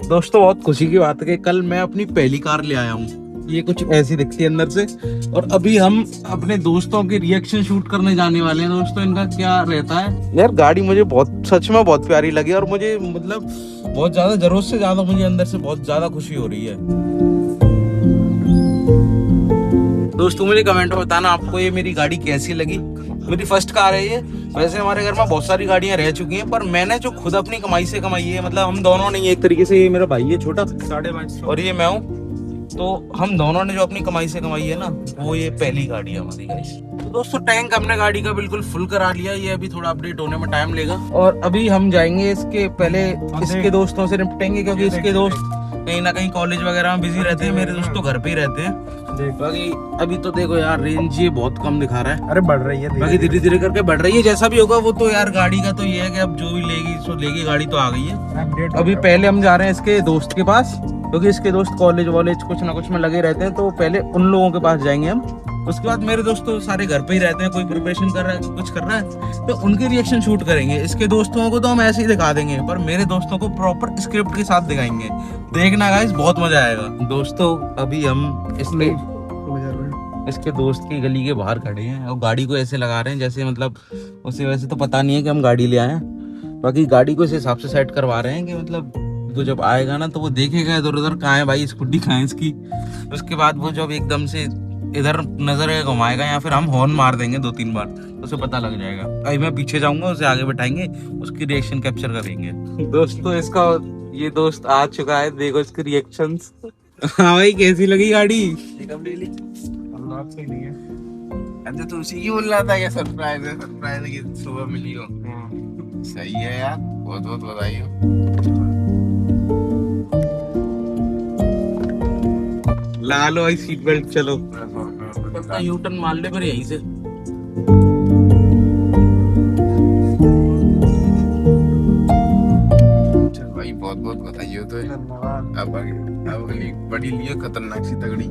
दोस्तों बहुत खुशी की बात है कि कल मैं अपनी पहली कार ले आया हूँ। ये कुछ ऐसी दिखती है अंदर से। और अभी हम अपने दोस्तों के रिएक्शन शूट करने जाने वाले हैं। दोस्तों इनका क्या रहता है यार, गाड़ी मुझे बहुत सच में बहुत प्यारी लगी और मुझे मतलब बहुत ज्यादा जरूरत से ज्यादा मुझे अंदर से बहुत ज्यादा खुशी हो रही है। दोस्तों मुझे कमेंट में बताना आपको ये मेरी गाड़ी कैसी लगी। मेरी फर्स्ट कार है ये। वैसे हमारे घर में बहुत सारी गाड़ियां रह चुकी हैं, पर मैंने जो खुद अपनी कमाई से कमाई है, मतलब हम दोनों ने, एक तरीके से ये मेरा भाई है छोटा 550 और ये मैं हूँ, तो हम दोनों ने जो अपनी कमाई से कमाई है ना, वो ये पहली गाड़ी है हमारी गाइस। तो दोस्तों टैंक हमने गाड़ी का बिल्कुल फुल करा लिया। ये अभी थोड़ा अपडेट होने में टाइम लेगा और अभी हम जाएंगे इसके पहले इसके दोस्तों से निपटेंगे, क्योंकि इसके दोस्त कहीं ना कहीं कॉलेज वगैरह में बिजी रहते हैं। मेरे दोस्त तो घर पे ही रहते हैं। बाकी अभी तो देखो यार रेंज ये बहुत कम दिखा रहा है। अरे बढ़ रही है, बाकी धीरे धीरे करके बढ़ रही है। जैसा भी होगा वो तो यार गाड़ी का तो ये है कि अब जो भी लेगी सो लेगी, गाड़ी तो आ गई है। अभी पहले हम जा रहे हैं इसके दोस्त के पास, क्योंकि इसके दोस्त कॉलेज वॉलेज कुछ ना कुछ में लगे रहते हैं, तो पहले उन लोगों के पास जाएंगे हम। उसके बाद मेरे दोस्त तो सारे घर पे ही रहते हैं, कोई प्रिपरेशन कर रहा है कुछ कर रहा है, तो उनके रिएक्शन शूट करेंगे। इसके दोस्तों को तो हम ऐसे ही दिखा देंगे, पर मेरे दोस्तों को प्रॉपर स्क्रिप्ट के साथ दिखाएंगे। देखना गाइस बहुत मजा आएगा। दोस्तों अभी हम इसके दोस्त की गली के बाहर खड़े हैं और गाड़ी को ऐसे लगा रहे हैं जैसे मतलब उसे वैसे तो पता नहीं है कि हम गाड़ी ले आए हैं। बाकी गाड़ी को इस हिसाब से सेट करवा रहे हैं कि मतलब वो जब आएगा ना तो वो देखेगा इधर उधर कहाँ है भाई स्कूटी कहाँ है इसकी। उसके बाद वो जब एकदम से इधर नजर घुमाएगा या फिर हम हॉर्न मार देंगे 2-3 बार तो उसे पता लग जाएगा। अभी मैं पीछे जाऊंगा, उसे आगे बैठाएंगे, उसकी रिएक्शन कैप्चर करेंगे। दोस्तों इसका ये दोस्त आ चुका है, देखो इसके रिएक्शंस। हाँ भाई कैसी लगी गाड़ी? अच्छा तो उसी की बोल रहा था कि सरप्राइज है कि सुबह मिली हो। सही है यार, बहुत बहुत बधाई हो। ला लो भाई सीट बेल्ट, चलो यू टर्न मार ले पर यहीं से। भाई बहुत बहुत बधाई हो। तो अब अगली बड़ी लियो, खतरनाक सी तगड़ी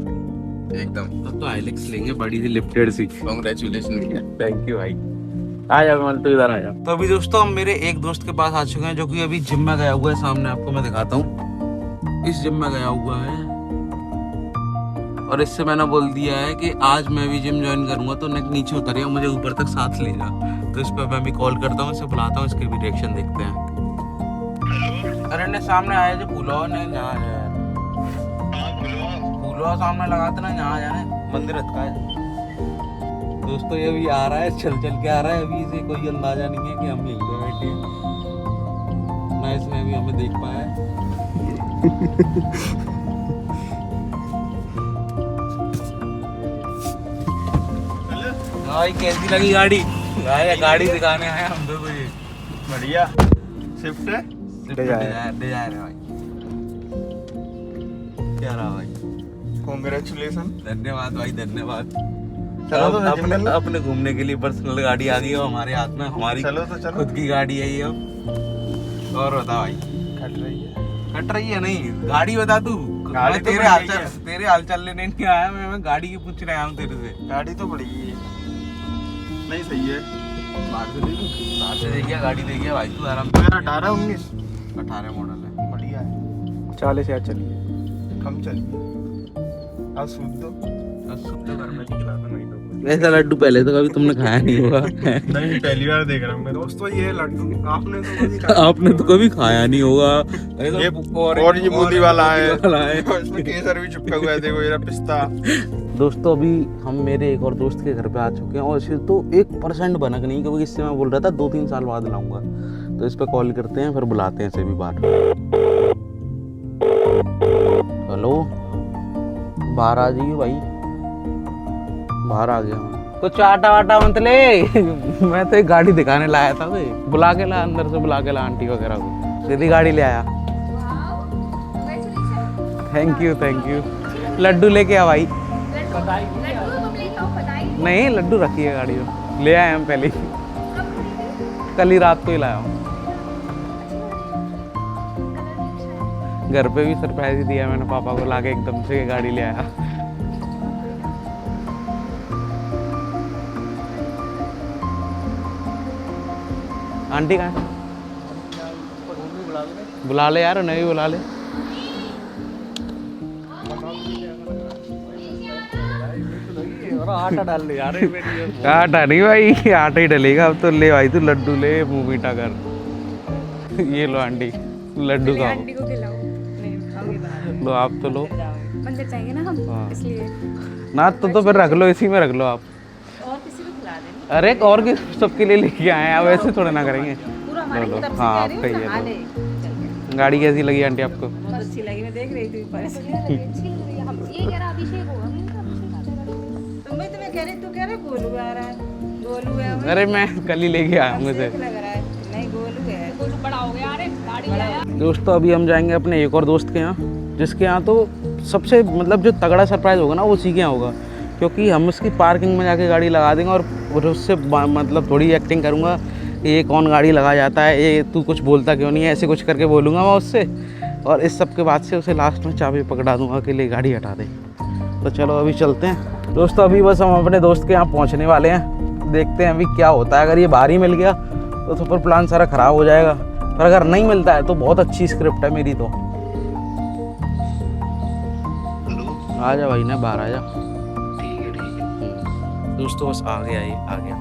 एकदम। अब तो आइलेक्स लेंगे बड़ी सी लिफ्टेड सी। कांग्रेचुलेशन भैया। थैंक यू भाई। आ जा कमल, तू इधर आ जा। तो अभी दोस्तों हम मेरे एक दोस्त के पास आ चुके हैं जो कि अभी जिम में गया हुआ है। सामने आपको मैं दिखाता हूँ, इस जिम में गया हुआ है और इससे मैंने बोल दिया है कि आज मैं भी जिम ज्वाइन करूंगा तो नीचे उतरिए मुझे ऊपर तक साथ ले जा। तो इस पर मैं भी कॉल करता हूँ, इसे बुलाता हूँ, इसके भी रिएक्शन देखते हैं। अरे ने सामने आया जो पुलाव ने यहाँ है, पुलाव सामने लगाते ना, यहाँ जाने मंदिर का है। दोस्तों ये भी आ रहा है, चल चल के आ रहा है। अभी इसे कोई अंदाजा नहीं है कि हम यहीं पे बैठे हैं ना, इसने अभी हमें देख पाया है। भाई कैसी लगी गाड़ी? गाड़ी दिखाने आए हम तो ये बढ़िया स्विफ्ट है, डिजायर है भाई। क्या रहा भाई? कांग्रेचुलेशन। धन्यवाद भाई धन्यवाद। चलो तो अपने घूमने के लिए पर्सनल गाड़ी आ गई है हमारे हाथ में, हमारी चलो तो चलो। खुद की गाड़ी है ये अब। और बता भाई, कट रही है नहीं गाड़ी? बता तू, गाड़ी मैं तो तेरे हालचाल लेने नहीं आया मैं गाड़ी की पूछ रहा हूँ तेरे से। गाड़ी तो बड़ी है, नहीं सही है। बाहर से देखिए गाड़ी देखिए भाई, तू आराम 2018-19 18 मॉडल है, बढ़िया है। 40 यार चलिए कम चलिए अब सूद दो। घर में निकला था नहीं तो ऐसा लड्डू पहले तो कभी तुमने खाया नहीं होगा। नहीं, पहली बार देख रहा हूँ मैं। दोस्तों ये लड्डू आपने तो कभी खाया नहीं होगा। ये और ये बूंदी वाला है, इसमें केसर भी चिपका हुआ है, देखो ये पिस्ता। दोस्तों अभी हम मेरे एक और दोस्त के घर पे आ चुके हैं और इसे तो 1% बनक नहीं, क्योंकि इससे मैं बोल रहा था 2-3 साल बाद लाऊंगा। तो इस पे कॉल करते हैं फिर बुलाते हैं इसे भी बाहर। हेलो, बाहर आ जाइए भाई, बाहर आ गया हूँ। कुछ आटा वाटा मत ले। मैं तो एक गाड़ी दिखाने लाया था, बुला के ला, अंदर से बुला के ला आंटी वगैरह को। सीधी गाड़ी ले आया। Thank you thank you. लड्डू लेके आ भाई। नहीं लड्डू रखिए गाड़ी में, ले आए हम पहले ही, कल ही रात को ही लाया हूँ। घर पे भी सरप्राइज ही दिया मैंने पापा को, लाके एकदम से गाड़ी ले आया। आंटी कहाँ है? बुला ले यार, उन्हें भी बुला ले। आटा डाल ले यार आटा नहीं भाई, आटा ही डलेगा अब तो। ले भाई तू लड्डू ले, मुंह मीठा कर। ये लो आंटी, लड्डू खाओ। आंटी को खिलाओ। नहीं, अभी बना लो आप तो लो। मंदिर जाएंगे ना हम, हाँ। इसलिए। ना तो फिर रख लो, इसी में रख लो आप। और किसी को खिला देना। अरे और के सबके लिए लेके आए हैं, अब ऐसे थोड़ा ना करेंगे। पूरा हमारी लो, तरफ से हाँ, कह रही आपका ही हूँ, है, नहा लो। ले। चल के। गाड़ी कैसी लगी आंटी आपको? बहुत अच्छी लगी, मैं देख रही थी ऊपर से। हम ये कह रहा अभिषेक होगा, मैं कहा अभिषेक आ जाएगा। तुम्हें कह रही, तू कह रहे गोलू आ रहा है, गोलू है। अरे मैं कल ही लेके आया हूँ देख लग रहा है, नहीं गोलू है। गोलू बड़ा हो गया, अरे गाड़ी आया। दोस्तों अभी हम जाएंगे अपने एक और दोस्त के यहाँ, जिसके यहाँ तो सबसे मतलब जो तगड़ा सरप्राइज होगा ना वो उसी के यहाँ होगा, क्योंकि हम उसकी पार्किंग में जाके गाड़ी लगा देंगे और उससे मतलब थोड़ी एक्टिंग करूँगा, ये कौन गाड़ी लगा जाता है, ये तू कुछ बोलता क्यों नहीं है, ऐसे कुछ करके बोलूँगा मैं उससे। और इस सब के बाद से उसे लास्ट में चाबी पकड़ा दूंगा कि ले गाड़ी हटा दे। तो चलो अभी चलते हैं दोस्तों। अभी बस हम अपने दोस्त के यहाँ पहुँचने वाले हैं, देखते हैं अभी क्या होता है। अगर ये बाहर ही मिल गया तो सुपर प्लान सारा ख़राब हो जाएगा, पर अगर नहीं मिलता है तो बहुत अच्छी स्क्रिप्ट है मेरी। तो आ जा भाई ना, बाहर आ जा। दोस्तों बस आ गया, ये आ गया।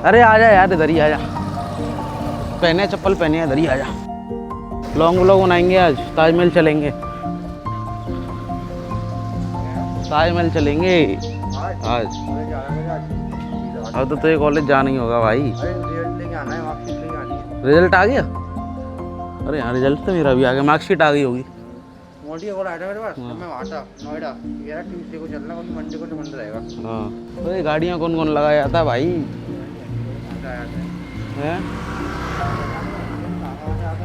अरे आ जा यार, इधर ही आ जा, पहने चप्पल पहने, इधर ही आ जा। लॉन्ग व्लॉग बनाएंगे आज, ताजमहल चलेंगे, ताजमहल चलेंगे आज। अब तो तुझे कॉलेज जाना ही होगा भाई। रिजल्ट आ गया? अरे यार रिजल्ट तो मेरा भी आ गया, मार्कशीट आ गई होगी। हाँ तो ये गाड़ियाँ कौन कौन लगाया जाता है भाई? हैं?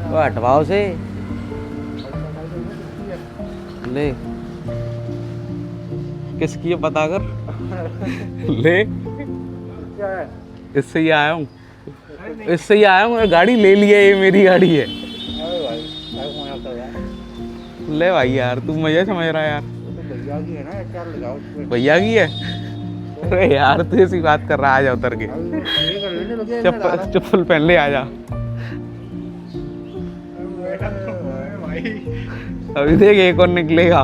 वो हटवाओ से ले, किसकी है पता कर। ले, इससे ही आया हूँ, इससे ही आया हूँ। गाड़ी ले लिया, ये मेरी गाड़ी है। ले भाई यार तू मजा समझ रहा है यार, भैया की है। अरे यार तू ऐसी बात कर रहा है, आ जा उतर के, चप्पल पहन ले, आ जा। अभी देख एक और निकलेगा।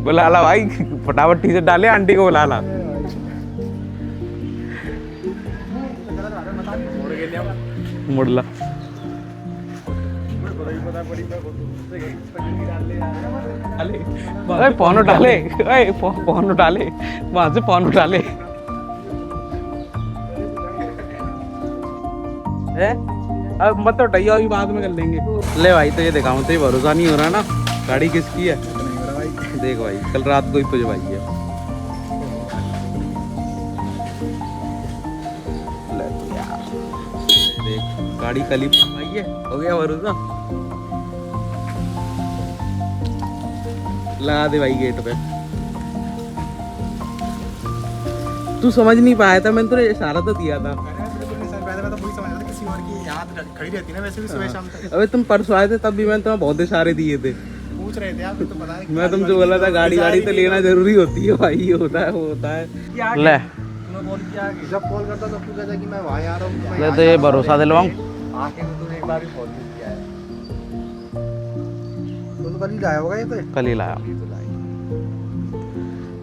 बुला ला भाई, फटाफट टी शर्ट डाले, आंटी को बुला ला। मुड़ला फोन उठा ले, फोन उठा ले, वहां से फोन उठा ले। अब मत उठाइए, अभी बाद में कर लेंगे। ले भाई तो ये दिखाऊं तो ये भरोसा नहीं हो रहा ना, गाड़ी किसकी है। देख भाई कल रात को ही पुजवाई है। देख गाड़ी कल ही पुजवाई है, हो गया भरोसा। लगा दे भाई गेट पे। तू समझ नहीं पाया था, मैंने तुझे इशारा तो दिया था। खड़ी रहती ना वैसे भी सुबह शाम तक। अबे तुम परसों आए थे तब भी मैंने तुम्हें बहुत इशारे दिए थे, पूछ रहे थे आप, तो पता है। मैं तुमसे बोला था गाड़ी तो लेना जरूरी होती है भाई, ये होता है वो होता है। ले जब कॉल करता तो तू कहता कि मैं वहाँ आ रहा हूँ। ले तो ये भरोसा दिलवाऊं। आके तो तूने एक बार भी कॉल नहीं किया है। तो कल ही लाया होगा ये तो। कल ही लाया।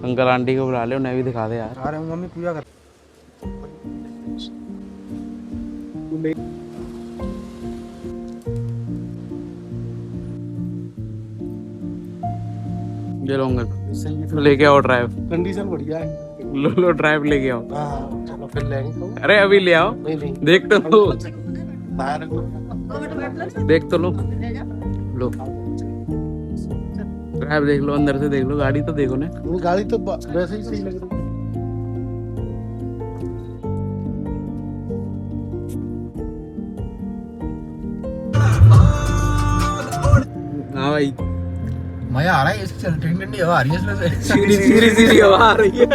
अंकल आंटी को बुला ले, उन्हें भी दिखा दे यार। अरे मम्मी पूजा कर। ये लो अंकल, लेके आओ ड्राइव। कंडीशन बढ़िया है। लो ड्राइव लेके आओ। हाँ चलो फिर लेंगे। अरे अभी ले आओ, नहीं नहीं देख तो लो, बाहर देख तो लो, लो ड्राइव देख लो, अंदर से देख लो, गाड़ी तो देखो ना। गाड़ी तो वैसे ही सही लग रही है। हाँ भाई मजा आ रहा है, इससे ठंडी ठंडी हवा आ रही है इसमें से। सीधी हवा आ रही है।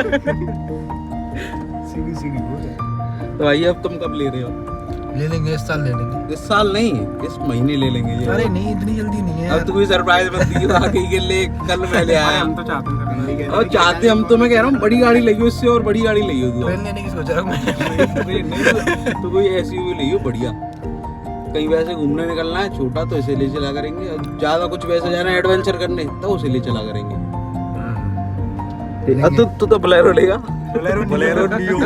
सीधी सीधी हो जाए। तो भाई अब तुम कब ले रहे हो? ले लेंगे, इस साल ले लेंगे। इस साल नहीं, इस महीने ले लेंगे ये। अरे नहीं, इतनी जल्दी नहीं है। अब तू भी सरप्राइज मत दी वाकई के लिए, कल मैं ले आया। हम तो चाहते हैं और चाहते हम तो, मैं कह रहा हूँ बड़ी गाड़ी लगी हो, इससे और बड़ी गाड़ी लगी हो तू। ट्रेन लेने की सोच रहा हूँ मैं। नहीं तो कोई एसयूवी ली हो बढ़िया, कहीं वैसे घूमने निकलना है छोटा तो इसे ले चला करेंगे, और ज्यादा कुछ वैसे जाना है एडवेंचर करने तो उसे ले चला करेंगे। तू तो बोलेरो लेगा। Bolero neo.